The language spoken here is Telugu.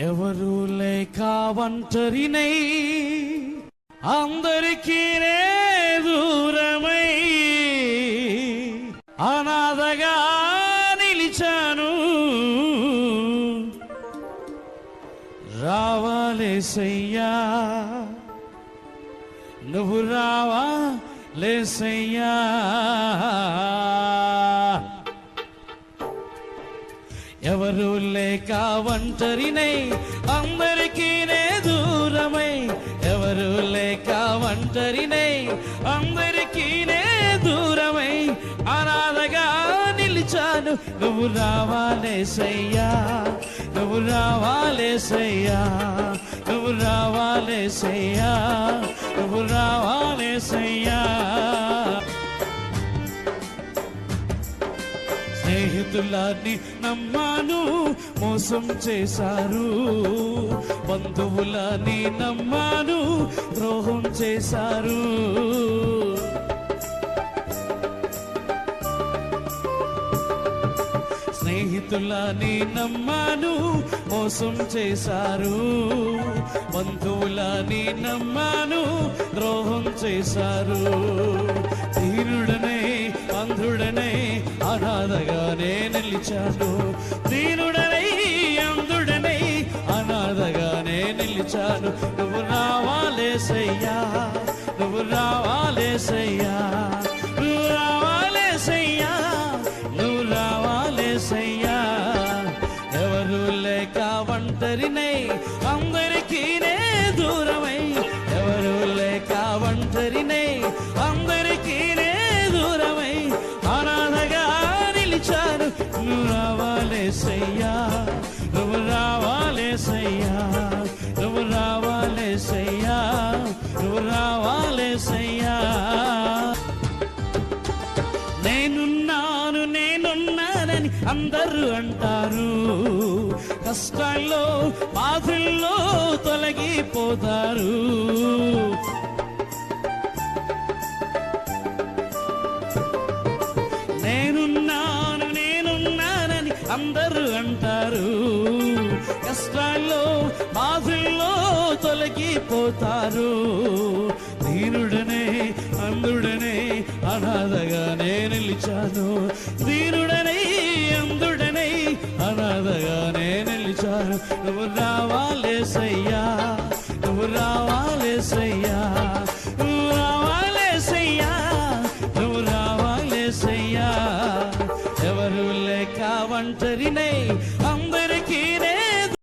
ఎవరు లేక ఒంటరినై అందరికీ దూరమై అనాథగా నిలిచాను. రావాలేసయ్యా, నువ్వు రావాలేసయ్యా. ఎవరు లేక ఒంటరినై అందరికీ దూరమై, ఎవరు లేక ఒంటరినై అందరికీ దూరమై అనాథగా నిలిచాను. నువ్వు రావాలేసయ్యా, నువ్వు రావాలేసయ్యా, నువ్వు రావాలేసయ్యా, నువ్వు రావాలేసయ్యా. స్నేహితులని నమ్మాను, మోసం చేశారు. బంధువులని నమ్మాను, ద్రోహం చేశారు. స్నేహితులని నమ్మాను, మోసం చేశారు. బంధువులని నమ్మాను, ద్రోహం చేశారు. దీనుడనే అంధుడనే అనాథగానే నిలిచాను. దీనుడనై అంధుడనై అనాథగానే నిలిచాను. నువ్వు రావాలేసయ్యా, నువ్వు రావాలేసయ్యా, నువ్వు రావాలేసయ్యా, నువ్వు రావాలేసయ్యా. ఎవరు లేక ఒంటరినై అందరికీ దూరమై, ఎవరు లేక ఒంటరినై అందరికీ దూరమై అనాథగా నిలిచాను. నువ్వు రావాలేసయ్యా, నువ్వు రావాలేసయ్యా, నువ్వు రావాలేసయ్యా, నువ్వు రావాలేసయ్యా. నేనున్నాను నేనున్నానని అందరూ అంటారు. కష్టాల్లో బాధల్లో తొలగిపోతారు. నేనున్నాను నేనున్నానని అందరూ అంటారు. కష్టాల్లో బాధల్లో తొలగిపోతారు. దీనుడనే అంధుడనే అనాథగానే నిలిచాను. దీనుడనై అంధుడనై అనాథగానే నిలిచాను. నువ్వు రావా